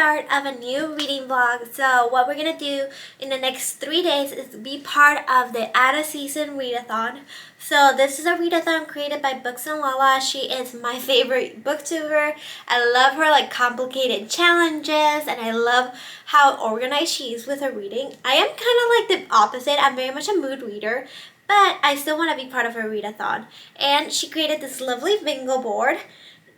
start of a new reading vlog. So what we're gonna do in the next 3 days is be part of the Add a Season Readathon. So this is a readathon created by Books and Lala. She is my favorite booktuber. I love her like complicated challenges, and I love how organized she is with her reading. I am kind of like the opposite. I'm very much a mood reader, but I still want to be part of her readathon. And she created this lovely bingo board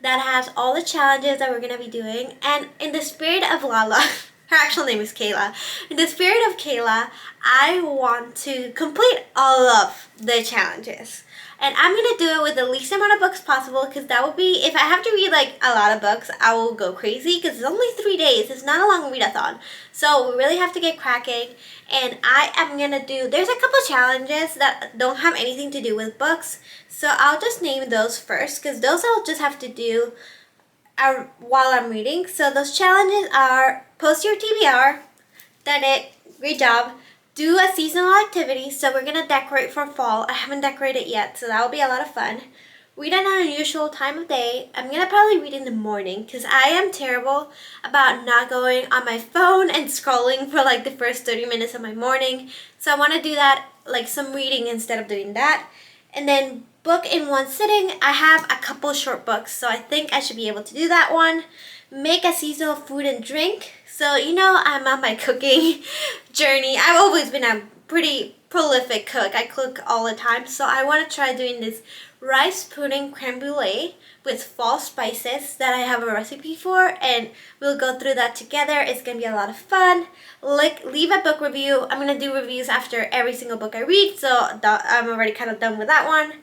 that has all the challenges that we're going to be doing. And in the spirit of Lala, her actual name is Kayla. In the spirit of Kayla, I want to complete all of the challenges. And I'm going to do it with the least amount of books possible, because that will be, if I have to read like a lot of books, I will go crazy, because it's only 3 days. It's not a long readathon. So we really have to get cracking. And I am going to do, there's a couple challenges that don't have anything to do with books. So I'll just name those first, because those I'll just have to do while I'm reading. So those challenges are: post your TBR, done it, great job. Do a seasonal activity, so we're gonna decorate for fall. I haven't decorated yet, so that will be a lot of fun. Read at an unusual time of day. I'm gonna probably read in the morning, because I am terrible about not going on my phone and scrolling for like the first 30 minutes of my morning. So I want to do that, like some reading instead of doing that. And then book in one sitting. I have a couple short books, so I think I should be able to do that one. Make a seasonal food and drink. So, you know, I'm on my cooking journey. I've always been a pretty prolific cook. I cook all the time. So I want to try doing this rice pudding creme brulee with fall spices that I have a recipe for, and we'll go through that together. It's going to be a lot of fun. Leave a book review. I'm going to do reviews after every single book I read, so I'm already kind of done with that one.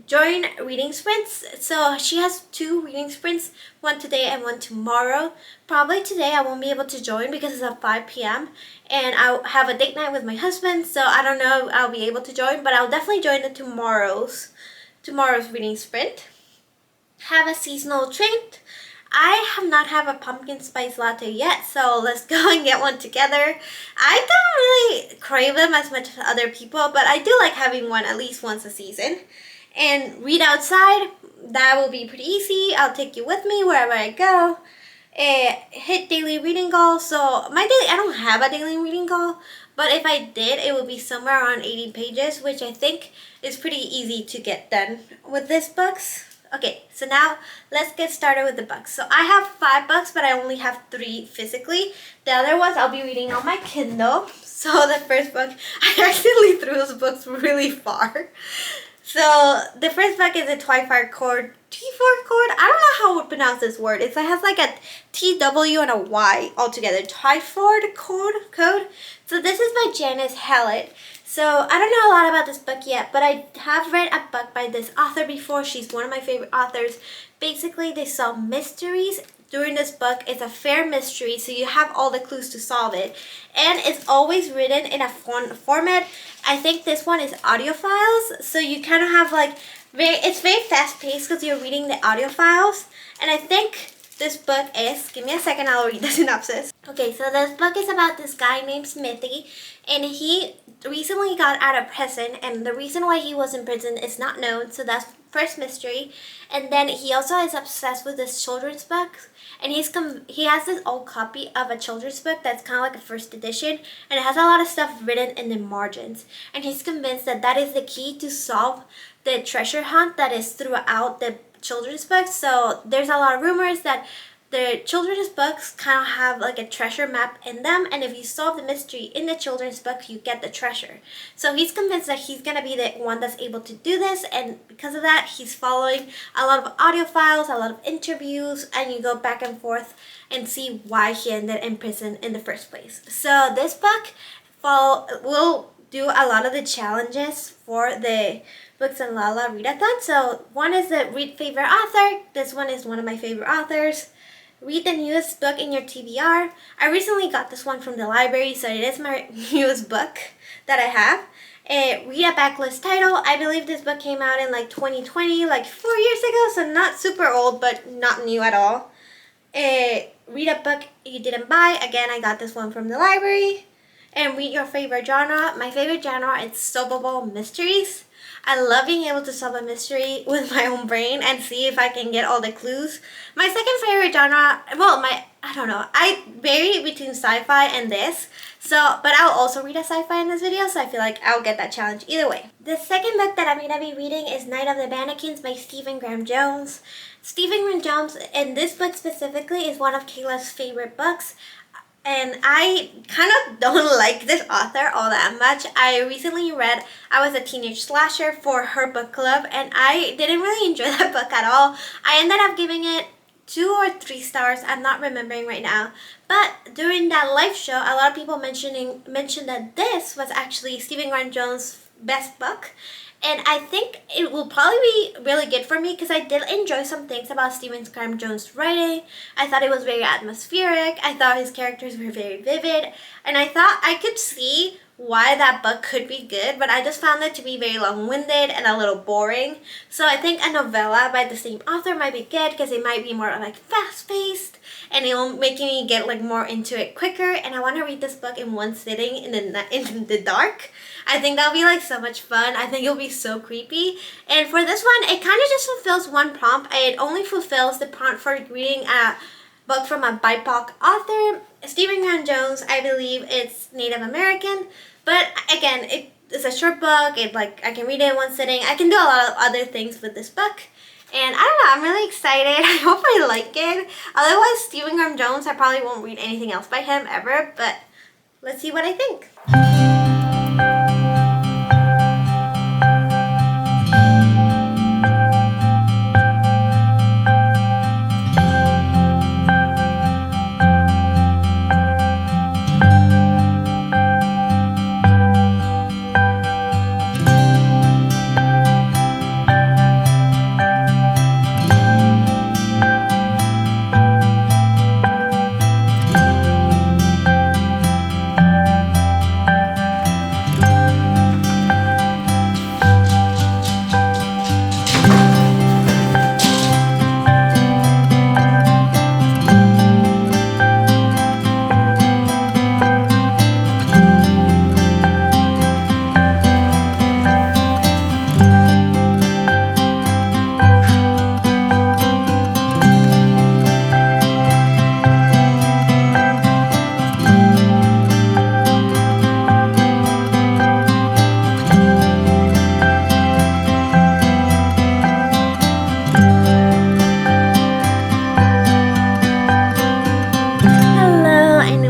Join reading sprints. So she has 2 reading sprints, one today and one tomorrow. Probably today I won't be able to join because it's at 5 p.m. and I'll have a date night with my husband, so I don't know if I'll be able to join, but I'll definitely join the tomorrow's reading sprint. Have a seasonal treat. I have not had a pumpkin spice latte yet, so let's go and get one together. I don't really crave them as much as other people, but I do like having one at least once a season. And read outside. That will be pretty easy. I'll take you with me wherever I go. Hit daily reading goal. So I don't have a daily reading goal, but if I did, it would be somewhere around 80 pages, which I think is pretty easy to get done with these books. Okay, so now let's get started with the books. So I have 5 books, but I only have 3 physically. The other ones I'll be reading on my Kindle. So the first book, I accidentally threw those books really far. So the first book is a Twyford Cord. Twyford Cord? I don't know how I would pronounce this word. It has like a TW and a Y altogether. Twyford Code. So this is by Janice Hallett. So I don't know a lot about this book yet, but I have read a book by this author before. She's one of my favorite authors. Basically, they solve mysteries. During this book, it's a fair mystery, so you have all the clues to solve it. And it's always written in a format. I think this one is audio files, so you kind of have like, it's very fast-paced because you're reading the audio files. And I think this book is, give me a second, I'll read the synopsis. Okay, so this book is about this guy named Smithy, and he recently got out of prison, and the reason why he was in prison is not known, so that's first mystery. And then he also is obsessed with this children's book, and he has this old copy of a children's book that's kind of like a first edition, and it has a lot of stuff written in the margins, and he's convinced that that is the key to solve the treasure hunt that is throughout the children's books. So there's a lot of rumors that the children's books kind of have like a treasure map in them, and if you solve the mystery in the children's book, you get the treasure. So he's convinced that he's going to be the one that's able to do this, and because of that, he's following a lot of audio files, a lot of interviews, and you go back and forth and see why he ended in prison in the first place. So this book will do a lot of the challenges for the Books and Lala Readathon. So one is the read favorite author. This one is one of my favorite authors. Read the newest book in your TBR. I recently got this one from the library, so it is my newest book that I have. Read a backlist title. I believe this book came out in like 2020, like 4 years ago, so not super old, but not new at all. Read a book you didn't buy. Again, I got this one from the library. And read your favorite genre. My favorite genre is solvable mysteries. I love being able to solve a mystery with my own brain and see if I can get all the clues. My second favorite genre, well, I don't know, I vary between sci-fi and this. So, but I'll also read a sci-fi in this video, so I feel like I'll get that challenge either way. The second book that I'm going to be reading is Night of the Mannequins by Stephen Graham Jones. Stephen Graham Jones, and this book specifically, is one of Kayla's favorite books. And I kind of don't like this author all that much. I recently read I Was a Teenage Slasher for her book club, and I didn't really enjoy that book at all. I ended up giving it 2 or 3 stars. I'm not remembering right now. But during that live show, a lot of people mentioned that this was actually Stephen Graham Jones' best book. And I think it will probably be really good for me because I did enjoy some things about Stephen Graham Jones' writing. I thought it was very atmospheric. I thought his characters were very vivid. And I thought I could see why that book could be good, but I just found it to be very long-winded and a little boring. So I think a novella by the same author might be good because it might be more like fast-paced and it'll make me get like more into it quicker. And I want to read this book in one sitting in the dark. I think that'll be like so much fun. I think it'll be so creepy. And for this one, it kind of just fulfills one prompt. It only fulfills the prompt for reading a book from a BIPOC author. Stephen Graham Jones, I believe it's Native American. But again, it's a short book. I can read it in one sitting. I can do a lot of other things with this book. And I don't know, I'm really excited. I hope I like it. Otherwise, Stephen Graham Jones, I probably won't read anything else by him ever. But let's see what I think.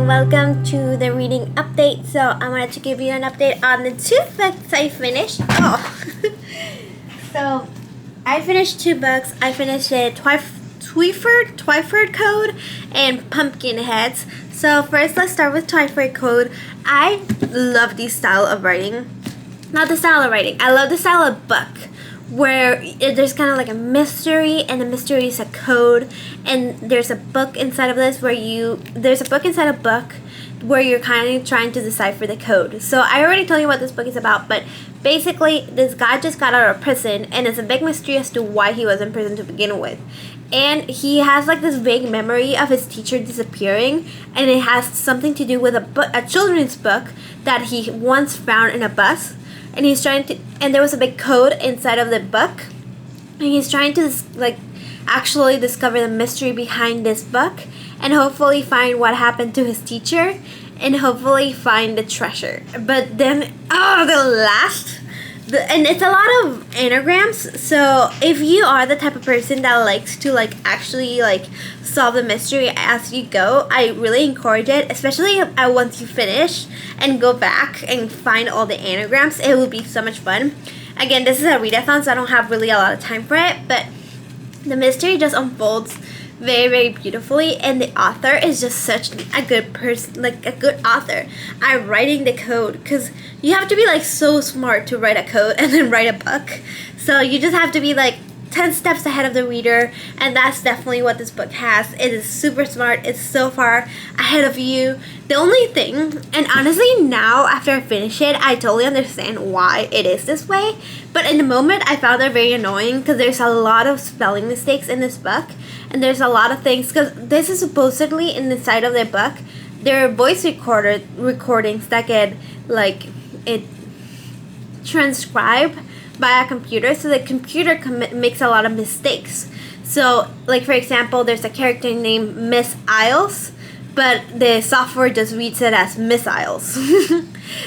Welcome to the reading update. So I wanted to give you an update on the 2 books I finished. So I finished 2 books. I finished Twyford Code and Pumpkinheads. So first let's start with Twyford Code. I love this style of writing. Not the style of writing. I love the style of book where there's kind of like a mystery, and the mystery is a code, and there's a book inside of this there's a book inside a book where you're kind of trying to decipher the code. So I already told you what this book is about, but basically this guy just got out of prison, and it's a big mystery as to why he was in prison to begin with. And he has like this vague memory of his teacher disappearing, and it has something to do with a children's book that he once found in a bus. And he's trying to, and there was a big code inside of the book, and he's trying to like actually discover the mystery behind this book, and hopefully find what happened to his teacher, and hopefully find the treasure. But then, and it's a lot of anagrams. So if you are the type of person that likes to like actually like solve the mystery as you go, I really encourage it, especially once you finish and go back and find all the anagrams. It will be so much fun. Again, this is a readathon, so I don't have really a lot of time for it, but the mystery just unfolds very, very beautifully, and the author is just such a good person, like a good author at writing the code, because you have to be like so smart to write a code and then write a book. So you just have to be like 10 steps ahead of the reader, and that's definitely what this book has. It is super smart. It's so far ahead of you. The only thing, and honestly now after I finish it, I totally understand why it is this way, but in the moment I found it very annoying because there's a lot of spelling mistakes in this book, and there's a lot of things, because this is supposedly in the side of the book there are voice recordings that get like it transcribed by a computer, so the computer makes a lot of mistakes. So, like for example, there's a character named Miss Isles, but the software just reads it as missiles.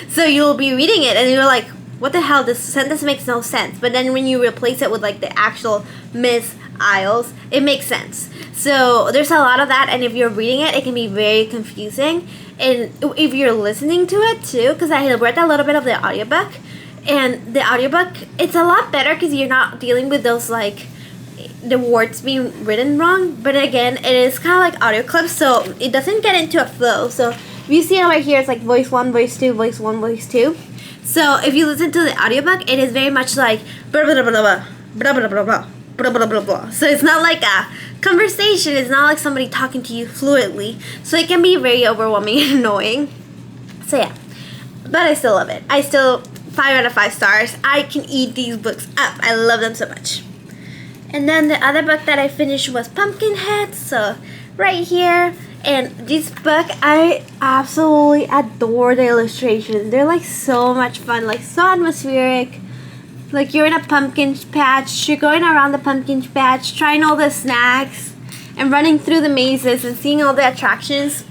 So you'll be reading it and you're like, what the hell, this sentence makes no sense. But then when you replace it with like the actual Miss Isles, it makes sense. So there's a lot of that, and if you're reading it, it can be very confusing. And if you're listening to it too, because I read a little bit of the audiobook, and the audiobook, it's a lot better because you're not dealing with those like the words being written wrong. But again, it is kind of like audio clips, so it doesn't get into a flow. So if you see over here, it's like voice 1, voice 2, voice 1, voice 2. So if you listen to the audiobook, it is very much like blah blah blah blah blah blah blah blah blah blah blah blah. So it's not like a conversation. It's not like somebody talking to you fluently. So it can be very overwhelming and annoying. So yeah, but I still love it. I still 5 out of 5 stars. I can eat these books up. I love them so much. And then the other book that I finished was Pumpkinhead. So right here. And this book, I absolutely adore the illustrations. They're like so much fun, like so atmospheric. Like you're in a pumpkin patch, you're going around the pumpkin patch, trying all the snacks and running through the mazes and seeing all the attractions.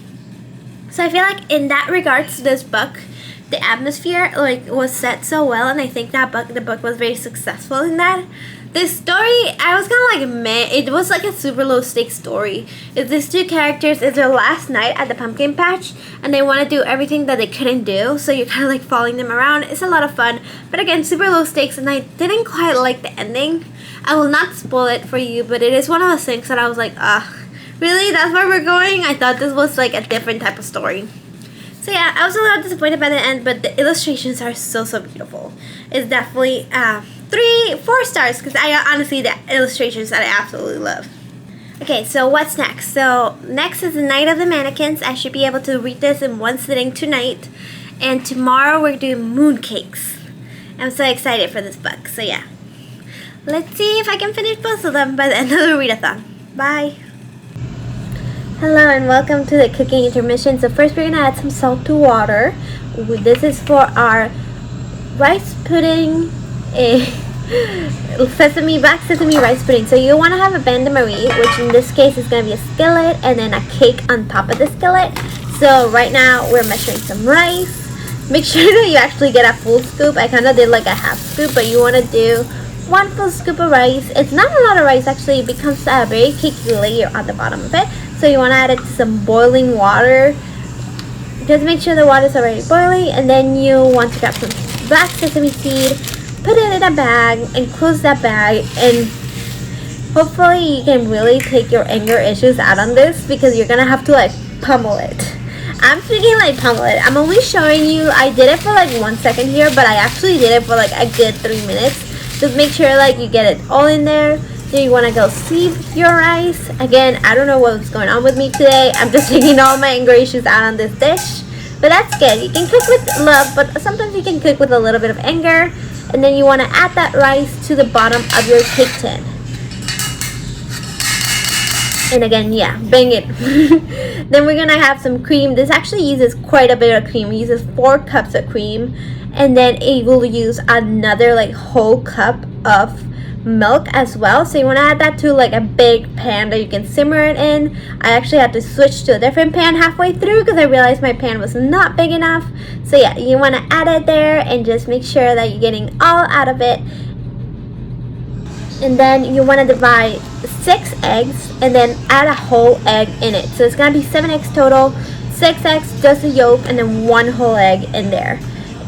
So I feel like in that regards to this book, the atmosphere like was set so well, and I think that the book was very successful in that. The story, I was kind of like meh. It was like a super low stakes story. It's these two characters, it's their last night at the pumpkin patch, and they want to do everything that they couldn't do, so you're kind of like following them around. It's a lot of fun, but again, super low stakes, and I didn't quite like the ending. I will not spoil it for you, but it is one of those things that I was like, really? That's where we're going? I thought this was like a different type of story. So yeah, I was a little disappointed by the end, but the illustrations are so beautiful. It's definitely 3-4 stars, because I honestly, the illustrations that I absolutely love. Okay, so what's next? So next is the Night of the Mannequins. I should be able to read this in one sitting tonight, and tomorrow we're doing mooncakes. I'm so excited for this book. So yeah, let's see if I can finish both of them by the end of the readathon. Bye. Hello and welcome to the cooking intermission. So first we're going to add some salt to water. This is for our rice pudding, black sesame rice pudding. So you want to have a bain-marie, which in this case is going to be a skillet and then a cake on top of the skillet. So right now we're measuring some rice. Make sure that you actually get a full scoop. I kind of did like a half scoop, but you want to do 1 full scoop of rice. It's not a lot of rice actually. It becomes a very cakey layer on the bottom of it. So you want to add it to some boiling water. Just make sure the water is already boiling, and then you want to grab some black sesame seed, put it in a bag, and close that bag. And hopefully you can really take your anger issues out on this, because you're gonna have to like pummel it. I'm speaking like pummel it. I'm only showing you. I did it for like 1 second here, but I actually did it for like a good 3 minutes. Just make sure like you get it all in there. Then you want to go sieve your rice. Again, I don't know what's going on with me today. I'm just taking all my anger issues out on this dish. But that's good. You can cook with love, but sometimes you can cook with a little bit of anger. And then you want to add that rice to the bottom of your cake tin. And again, yeah, bang it. Then we're going to have some cream. This actually uses quite a bit of cream. It uses 4 cups of cream. And then it will use another like whole cup of milk as well. So you want to add that to like a big pan that you can simmer it in. I actually had to switch to a different pan halfway through because I realized my pan was not big enough. So yeah, you want to add it there and just make sure that you're getting all out of it. And then you want to divide 6 eggs and then add a whole egg in it. So it's going to be 7 eggs total, 6 eggs, just a yolk, and then 1 whole egg in there.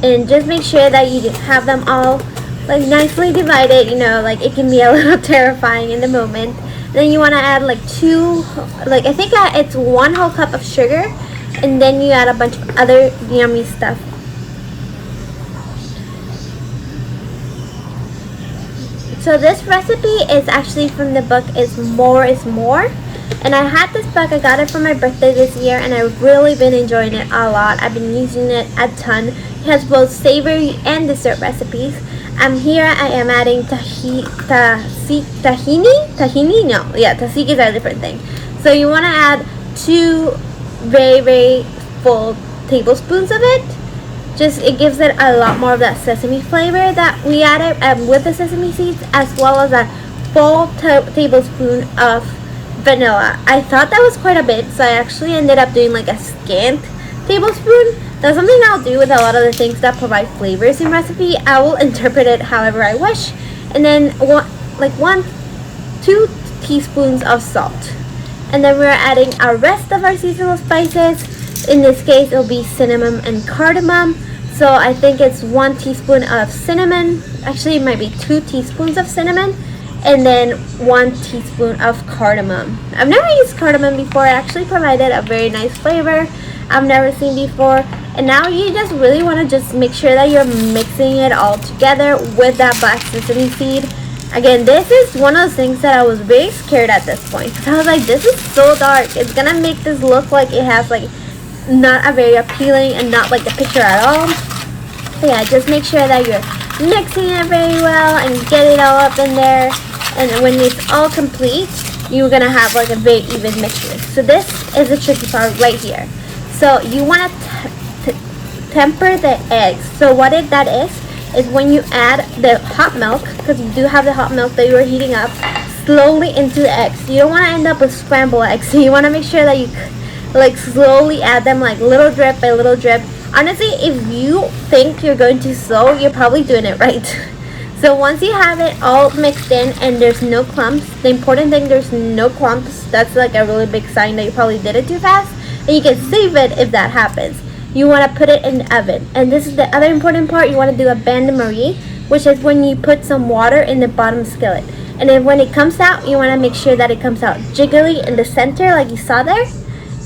And just make sure that you have them all like nicely divided. You know, like it can be a little terrifying in the moment. Then you want to add like 2, like I think it's 1 whole cup of sugar, and then you add a bunch of other yummy stuff. So this recipe is actually from the book Is More Is More. And I had this book, I got it for my birthday this year, and I've really been enjoying it a lot. I've been using it a ton. It has both savory and dessert recipes. Here I am adding tahini? No, yeah, tzatziki is a different thing. So you want to add 2 very, very full tablespoons of it. Just it gives it a lot more of that sesame flavor that we added with the sesame seeds, as well as a full tablespoon of vanilla. I thought that was quite a bit, so I actually ended up doing like a scant tablespoon. That's something I'll do with a lot of the things that provide flavors in recipe. I will interpret it however I wish. And then 2 teaspoons of salt. And then we're adding our rest of our seasonal spices. In this case, it'll be cinnamon and cardamom. So I think it's 1 teaspoon of cinnamon. Actually, it might be 2 teaspoons of cinnamon. And then 1 teaspoon of cardamom. I've never used cardamom before. It actually provided a very nice flavor I've never seen before. And now you just really want to just make sure that you're mixing it all together with that black sesame seed. Again, this is one of those things that I was very scared at this point, because I was like, this is so dark. It's gonna make this look like it has like not a very appealing and not like the picture at all. So yeah, just make sure that you're mixing it very well and get it all up in there. And when it's all complete, you're gonna have like a very even mixture. So this is the tricky part right here. So you want to temper the eggs. So what that is when you add the hot milk, because you do have the hot milk that you are heating up, slowly into the eggs. You don't want to end up with scrambled eggs. So you want to make sure that you like slowly add them like little drip by little drip. Honestly, if you think you're going too slow, you're probably doing it right. So once you have it all mixed in and there's no clumps, the important thing, there's no clumps. That's like a really big sign that you probably did it too fast. And you can save it if that happens. You want to put it in the oven. And this is the other important part. You want to do a bain-marie, which is when you put some water in the bottom skillet. And then when it comes out, you want to make sure that it comes out jiggly in the center like you saw there.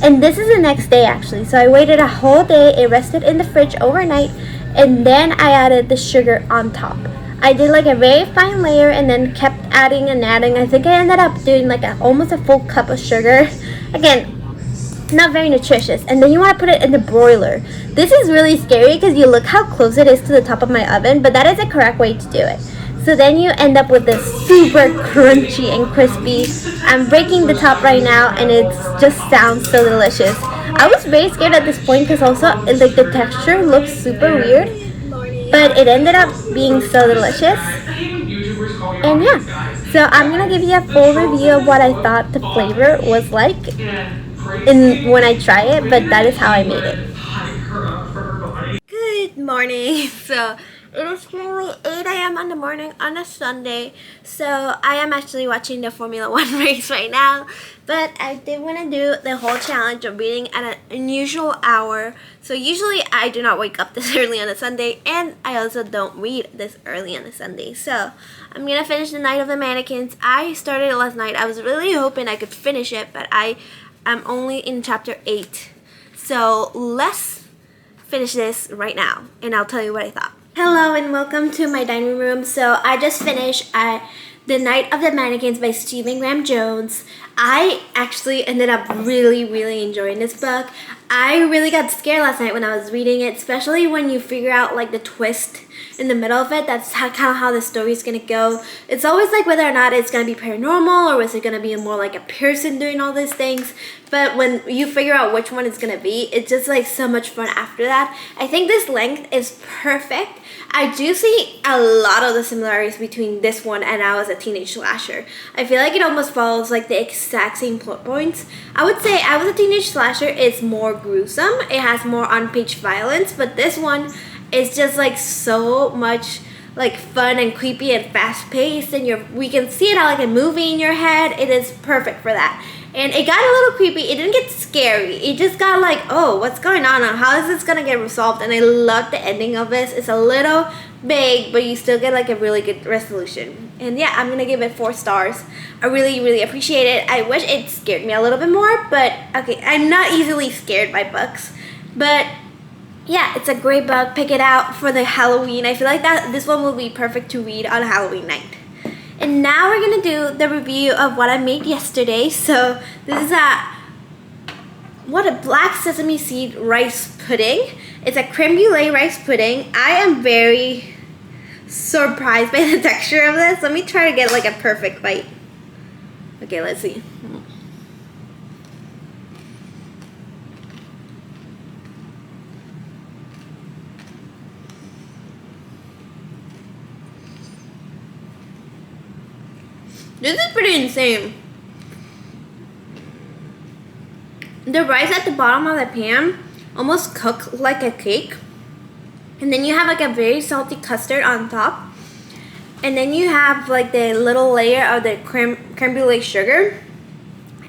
And this is the next day actually. So I waited a whole day. It rested in the fridge overnight. And then I added the sugar on top. I did like a very fine layer and then kept adding and adding. I think I ended up doing like almost a full cup of sugar. Again, not very nutritious. And then you want to put it in the broiler. This is really scary because you look how close it is to the top of my oven, but that is the correct way to do it. So then you end up with this super crunchy and crispy. I'm breaking the top right now and it just sounds so delicious. I was very scared at this point because also like the texture looks super weird, but it ended up being so delicious. And yeah, so I'm gonna give you a full review of what I thought the flavor was like when I try it, but that is how I made it. Good morning. So it is currently 8 a.m. in the morning on a Sunday. So I am actually watching the Formula 1 race right now. But I did want to do the whole challenge of reading at an unusual hour. So usually I do not wake up this early on a Sunday, and I also don't read this early on a Sunday. So I'm going to finish the Night of the Mannequins. I started it last night. I was really hoping I could finish it, but I'm only in chapter 8. So let's finish this right now, and I'll tell you what I thought. Hello and welcome to my dining room. So I just finished The Night of the Mannequins by Stephen Graham Jones. I actually ended up really enjoying this book. I really got scared last night when I was reading it, especially when you figure out like the twist in the middle of it. That's kind of how the story's gonna go. It's always like whether or not it's gonna be paranormal or is it gonna be more like a person doing all these things. But when you figure out which one it's gonna be, it's just like so much fun after that. I think this length is perfect. I do see a lot of the similarities between this one and I Was a Teenage Slasher. I feel like it almost follows like the exact same plot points. I would say I Was a Teenage Slasher is more gruesome. It has more on-page violence, but this one is just like so much like fun and creepy and fast-paced, and we can see it like a movie in your head. It is perfect for that. And it got a little creepy. It didn't get scary. It just got like, oh, what's going on? How is this gonna get resolved? And I love the ending of this. It's a little big, but you still get like a really good resolution. And yeah, I'm gonna give it 4 stars. I really appreciate it. I wish it scared me a little bit more, but okay, I'm not easily scared by books. But yeah, it's a great book. Pick it out for the Halloween. I feel like this one will be perfect to read on Halloween night. And now we're gonna do the review of what I made yesterday. So this is a black sesame seed rice pudding. It's a creme brulee rice pudding. I am very surprised by the texture of this. Let me try to get like a perfect bite. Okay, let's see. This is pretty insane. The rice at the bottom of the pan almost cooked like a cake. And then you have like a very salty custard on top. And then you have like the little layer of the creme brulee sugar.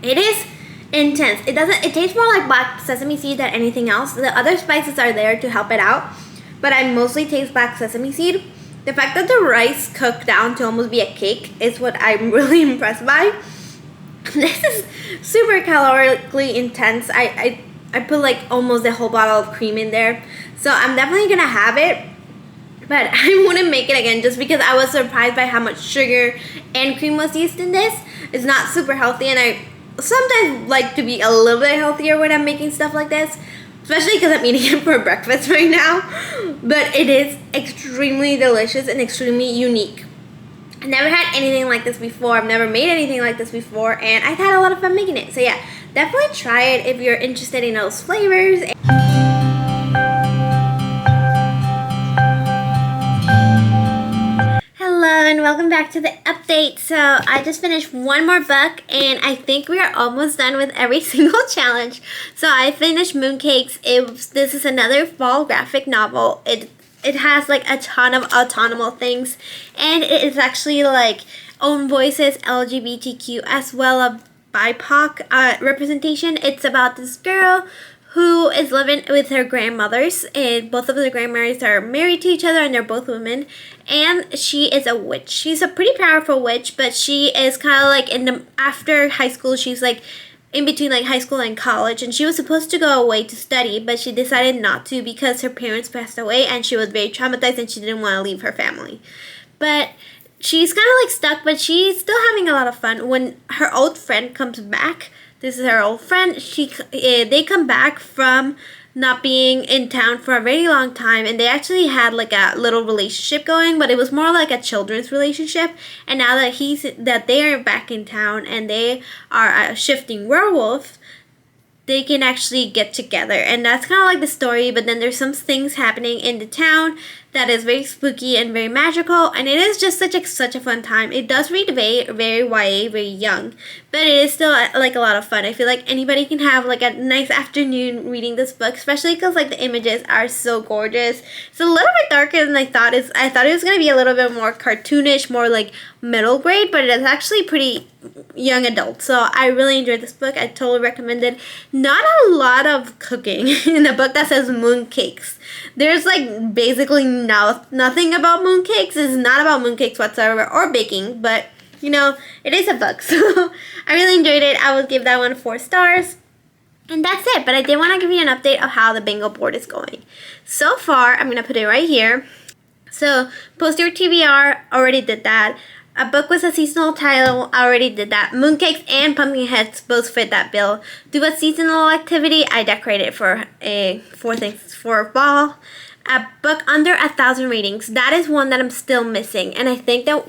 It is intense. It tastes more like black sesame seed than anything else. The other spices are there to help it out, but I mostly taste black sesame seed. The fact that the rice cooked down to almost be a cake is what I'm really impressed by. This is super calorically intense. I put like almost the whole bottle of cream in there, so I'm definitely gonna have it, but I wouldn't make it again just because I was surprised by how much sugar and cream was used in this. It's not super healthy, and I sometimes like to be a little bit healthier when I'm making stuff like this, especially because I'm eating it for breakfast right now. But it is extremely delicious and extremely unique. I've never had anything like this before. I've never made anything like this before, and I've had a lot of fun making it. So yeah, definitely try it if you're interested in those flavors. Hello and welcome back to the update. So I just finished one more book and I think we are almost done with every single challenge. So I finished Mooncakes. This is another fall graphic novel. It has like a ton of autonomous things, and it is actually like own voices, LGBTQ, as well as BIPOC representation. It's about this girl who is living with her grandmothers, and both of the grandmothers are married to each other, and they're both women, and she is a witch. She's a pretty powerful witch, but she is kind of like after high school, she's like in between like high school and college, and she was supposed to go away to study, but she decided not to because her parents passed away and she was very traumatized and she didn't want to leave her family. But she's kind of like stuck, but she's still having a lot of fun. When her old friend comes back, this is her old friend, they come back from not being in town for a very long time, and they actually had like a little relationship going, but it was more like a children's relationship. And now that they are back in town and they are a shifting werewolf, they can actually get together, and that's kind of like the story. But then there's some things happening in the town that is very spooky and very magical, and it is just such a fun time. It does read very YA, very young, but it is still like a lot of fun. I feel like anybody can have like a nice afternoon reading this book, especially because like the images are so gorgeous. It's a little bit darker than I thought. I thought it was gonna be a little bit more cartoonish, more like middle grade, but it is actually pretty young adult. So I really enjoyed this book. I totally recommend it. Not a lot of cooking in a book that says mooncakes. There's like basically nothing about mooncakes. It's not about mooncakes whatsoever or baking, but you know, it is a book. So I really enjoyed it. I would give that one 4 stars. And that's it. But I did want to give you an update of how the bingo board is going. So far, I'm going to put it right here. So post your TBR, already did that. A book with a seasonal title, I already did that. Mooncakes and pumpkin heads both fit that bill. Do a seasonal activity, I decorated for fall. A book under 1,000 readings, that is one that I'm still missing. And I think that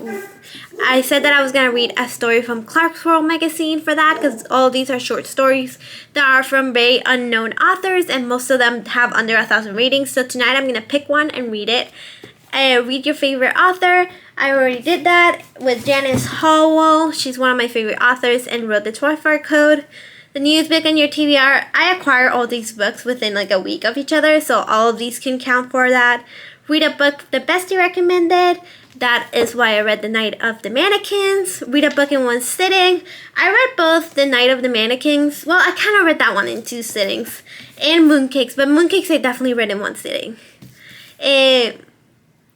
I said that I was going to read a story from Clarkesworld magazine for that, because all of these are short stories that are from very unknown authors, and most of them have under 1,000 readings. So tonight I'm going to pick one and read it. Read your favorite author. I already did that with Janice Hallwell. She's one of my favorite authors and wrote the 12-Hour Code. The news book and your TBR. I acquire all these books within like a week of each other, so all of these can count for that. Read a book the bestie recommended. That is why I read The Night of the Mannequins. Read a book in one sitting. I read both The Night of the Mannequins. Well, I kind of read that one in 2 sittings. And Mooncakes, but Mooncakes I definitely read in 1 sitting.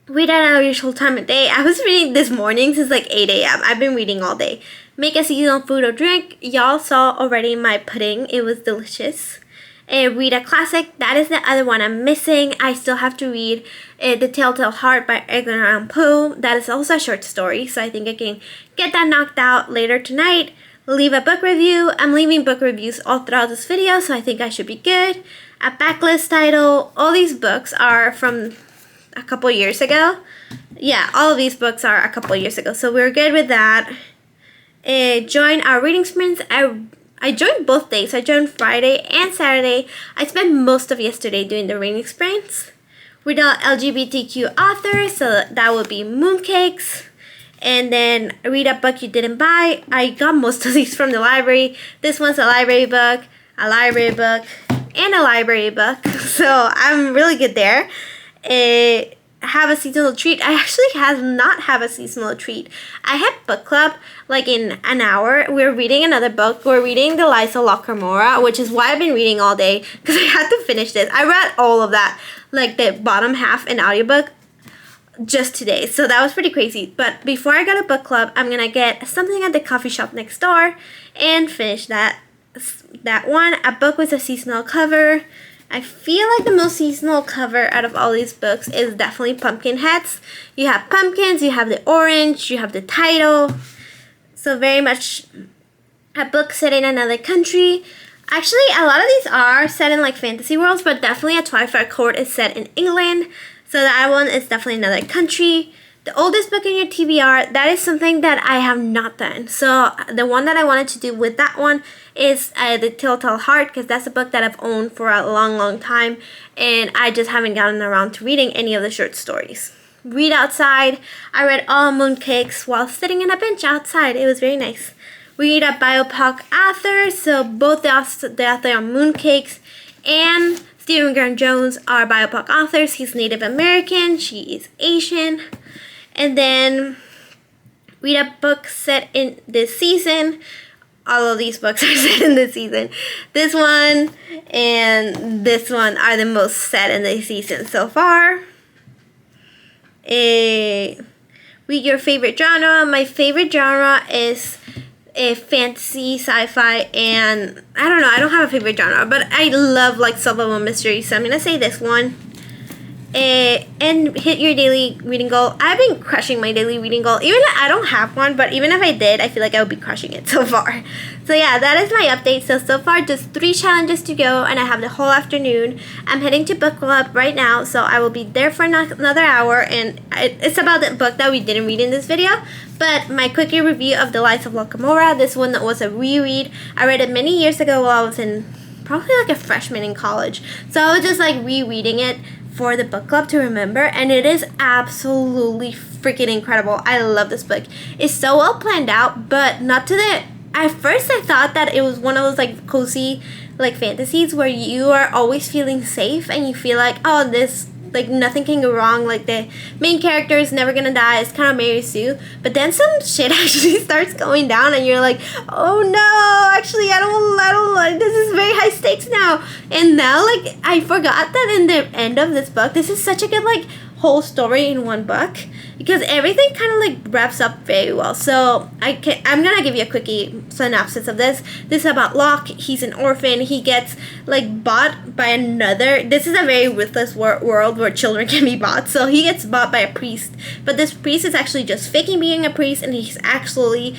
Read at our usual time of day. I was reading this morning since like 8 a.m. I've been reading all day. Make a seasonal food or drink. Y'all saw already my pudding. It was delicious. Read a classic. That is the other one I'm missing. I still have to read The Telltale Heart by Edgar Allan Poe. That is also a short story, so I think I can get that knocked out later tonight. Leave a book review. I'm leaving book reviews all throughout this video, so I think I should be good. A backlist title. All these books are from a couple years ago. Yeah, all of these books are a couple years ago, so we're good with that. Join our reading sprints. I joined both days. I joined Friday and Saturday. I spent most of yesterday doing the reading sprints. Read all LGBTQ authors, so that would be Mooncakes. And then read a book you didn't buy. I got most of these from the library. This one's a library book, and a library book. So I'm really good there. Have a seasonal treat. I actually have not have a seasonal treat. I had book club like in an hour. We're reading another book. We're reading The Lies of Locke, which is why I've been reading all day because I had to finish this. I read all of that, like the bottom half in audiobook just today. So that was pretty crazy. But before I go to book club, I'm gonna get something at the coffee shop next door and finish that one. A book with a seasonal cover. I feel like the most seasonal cover out of all these books is definitely Pumpkinheads. You have pumpkins, you have the orange, you have the title. So very much a book set in another country. Actually, a lot of these are set in like fantasy worlds, but definitely a Twilight Court is set in England. So that one is definitely another country. The oldest book in your TBR, that is something that I have not done. So the one that I wanted to do with that one is The Telltale Heart, because that's a book that I've owned for a long, long time. And I just haven't gotten around to reading any of the short stories. Read outside. I read all Mooncakes while sitting on a bench outside. It was very nice. Read a BIPOC author. So both the author on Mooncakes and Stephen Graham Jones are BIPOC authors. He's Native American. She is Asian. And then read a book set in this season. All of these books are set in this season. This one and this one are the most set in this season so far. Read your favorite genre. My favorite genre is fantasy, sci-fi, and I don't know. I don't have a favorite genre, but I love like survival mystery. So I'm gonna say this one. And hit your daily reading goal. I've been crushing my daily reading goal. Even if I don't have one, but even if I did, I feel like I would be crushing it so far. So yeah, that is my update. So far, just 3 challenges to go, and I have the whole afternoon. I'm heading to book club right now, so I will be there for another hour, and it's about the book that we didn't read in this video. But my quick review of The Lies of Locke, this one was a reread. I read it many years ago while I was in probably like a freshman in college. So I was just like rereading it for the book club to remember, and it is absolutely freaking incredible. I love this book. It's so well planned out, but not to the... At first I thought that it was one of those like cozy like fantasies where you are always feeling safe and you feel like, oh, this like nothing can go wrong, like the main character is never gonna die. It's kind of Mary Sue, but then some shit actually starts going down and you're like, oh no, actually I don't like, this is very high stakes now. And now like I forgot that in the end of this book, this is such a good like whole story in one book, because everything kind of like wraps up very well. So I'm gonna give you a quickie synopsis of this. This is about Locke. He's an orphan. He gets like bought by another. This is a very ruthless world where children can be bought. So he gets bought by a priest, but this priest is actually just faking being a priest, and he's actually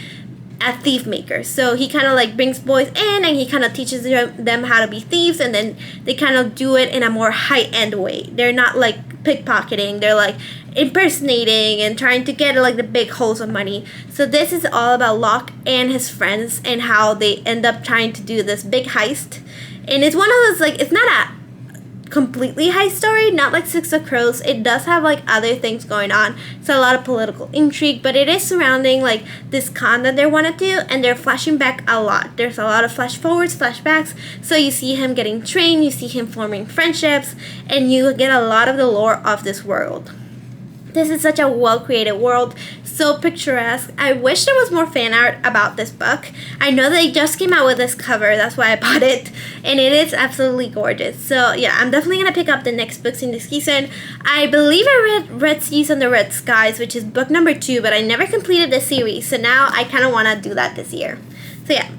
a thief maker. So he kind of like brings boys in and he kind of teaches them how to be thieves, and then they kind of do it in a more high-end way. They're not like pickpocketing, they're like impersonating and trying to get like the big holes of money. So this is all about Locke and his friends and how they end up trying to do this big heist. And it's one of those like, it's not a completely high story, not like Six of Crows. It does have like other things going on. It's a lot of political intrigue, but it is surrounding like this con that they want to do, and they're flashing back a lot. There's a lot of flash forwards, flashbacks, so you see him getting trained, you see him forming friendships, and you get a lot of the lore of this world. This is such a well-created world, so picturesque. I wish there was more fan art about this book. I know they just came out with this cover, that's why I bought it, and it is absolutely gorgeous. So yeah, I'm definitely going to pick up the next books in this season. I believe I read Red Seas Under Red Skies, which is book number 2, but I never completed the series, so now I kind of want to do that this year. So yeah.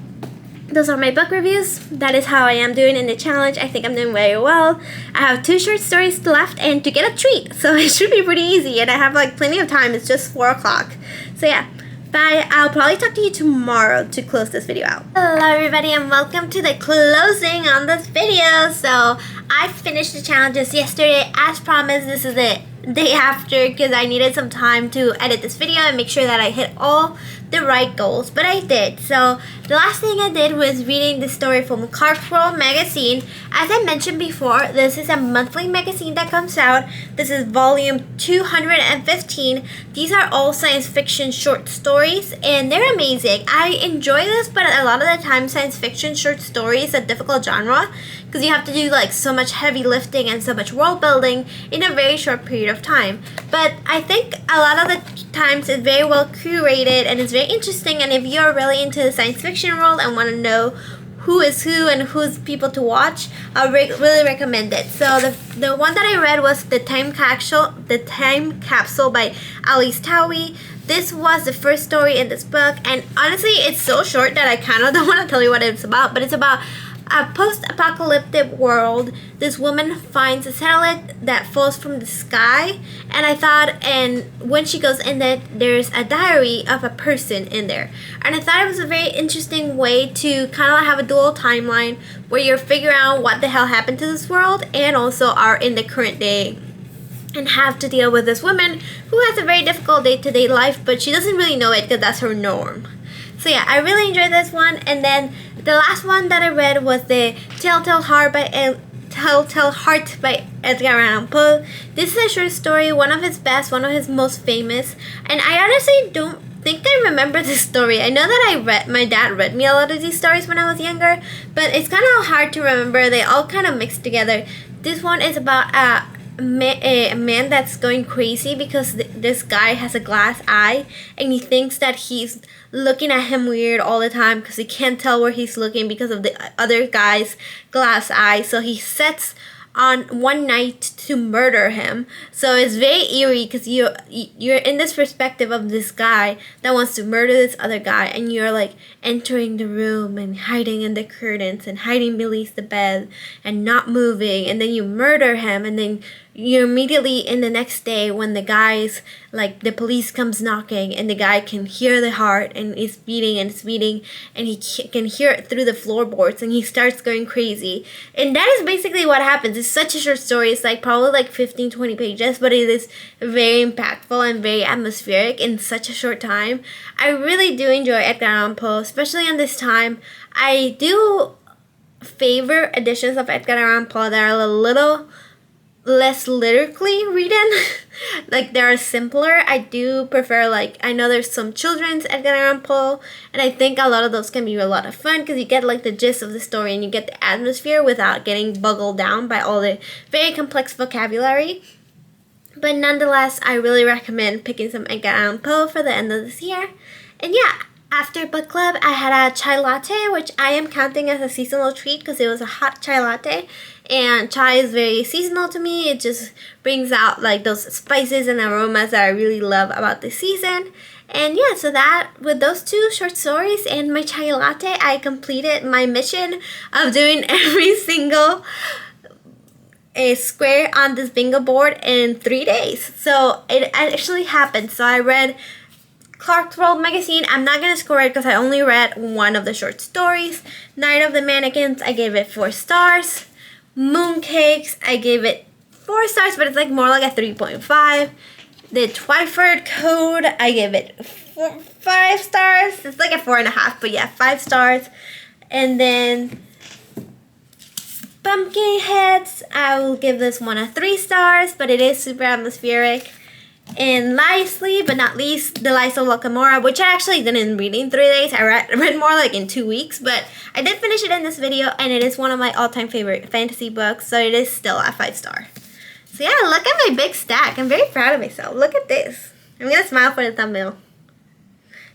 Those are my book reviews. That is how I am doing in the challenge. I think I'm doing very well. I have 2 short stories left and to get a treat. So it should be pretty easy. And I have like plenty of time. It's just 4 o'clock. So yeah. Bye. I'll probably talk to you tomorrow to close this video out. Hello everybody and welcome to the closing on this video. So I finished the challenges yesterday. As promised, this is the day after because I needed some time to edit this video and make sure that I hit all the right goals, but I did. So the last thing I did was reading the story from Clarkesworld magazine. As I mentioned before, this is a monthly magazine that comes out. This is volume 215. These are all science fiction short stories and they're amazing. I enjoy this, but a lot of the time science fiction short story is a difficult genre because you have to do like so much heavy lifting and so much world building in a very short period of time. But I think a lot of the times it's very well curated and it's very interesting, and if you're really into the science fiction world and want to know who is who and who's people to watch, I really recommend it. So the one that I read was The Time Capsule by Alice Towie. This was the first story in this book, and honestly it's so short that I kind of don't want to tell you what it's about, but it's about a post-apocalyptic world. This woman finds a satellite that falls from the sky, and I thought, and when she goes in there, there's a diary of a person in there, and I thought it was a very interesting way to kind of have a dual timeline where you're figuring out what the hell happened to this world and also are in the current day and have to deal with this woman who has a very difficult day-to-day life, but she doesn't really know it because that's her norm. So yeah, I really enjoyed this one. And then the last one that I read was the Telltale Heart by Edgar Allan Poe. This is a short story, one of his best, one of his most famous. And I honestly don't think I remember this story. I know that my dad read me a lot of these stories when I was younger, but it's kind of hard to remember. They all kind of mixed together. This one is about a man that's going crazy because this guy has a glass eye and he thinks that he's looking at him weird all the time because he can't tell where he's looking because of the other guy's glass eye. So he sets on one night to murder him. So it's very eerie because you're in this perspective of this guy that wants to murder this other guy, and you're like entering the room and hiding in the curtains and hiding beneath the bed and not moving, and then you murder him, and then you're immediately in the next day when the guy's like the police comes knocking and the guy can hear the heart and it's beating and it's beating and he can hear it through the floorboards and he starts going crazy. And that is basically what happens. It's such a short story. It's like probably like 15-20 pages, but it is very impactful and very atmospheric in such a short time. I really do enjoy Edgar Allan Poe, especially in this time. I do favor editions of Edgar Allan Poe that are a little less lyrically written. Like they're simpler. I do prefer, like, I know there's some children's Edgar Allan Poe, and I think a lot of those can be a lot of fun because you get like the gist of the story and you get the atmosphere without getting boggled down by all the very complex vocabulary. But nonetheless, I really recommend picking some Edgar Allan Poe for the end of this year. And yeah, after book club, I had a chai latte, which I am counting as a seasonal treat because it was a hot chai latte. And chai is very seasonal to me. It just brings out like those spices and aromas that I really love about the season. And yeah, so that with those two short stories and my chai latte, I completed my mission of doing every single square on this bingo board in 3 days. So it actually happened. So I read Clarkesworld magazine. I'm not gonna score it because I only read one of the short stories. Night of the Mannequins, I gave it 4 stars. Mooncakes, I gave it 4 stars, but it's like more like a 3.5. The Twyford Code, I gave it 5 stars. It's like a 4.5, but yeah, 5 stars. And then Pumpkinheads, I will give this one a 3 stars, but it is super atmospheric. And lastly, but not least, The Lies of Locamora, which I actually didn't read in 3 days. I read more like in 2 weeks, but I did finish it in this video, and it is one of my all-time favorite fantasy books, so it is still a 5 star. So yeah, look at my big stack. I'm very proud of myself. Look at this. I'm gonna smile for the thumbnail.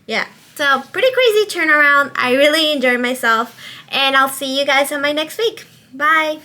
Yeah, so pretty crazy turnaround. I really enjoyed myself, and I'll see you guys on my next week. Bye.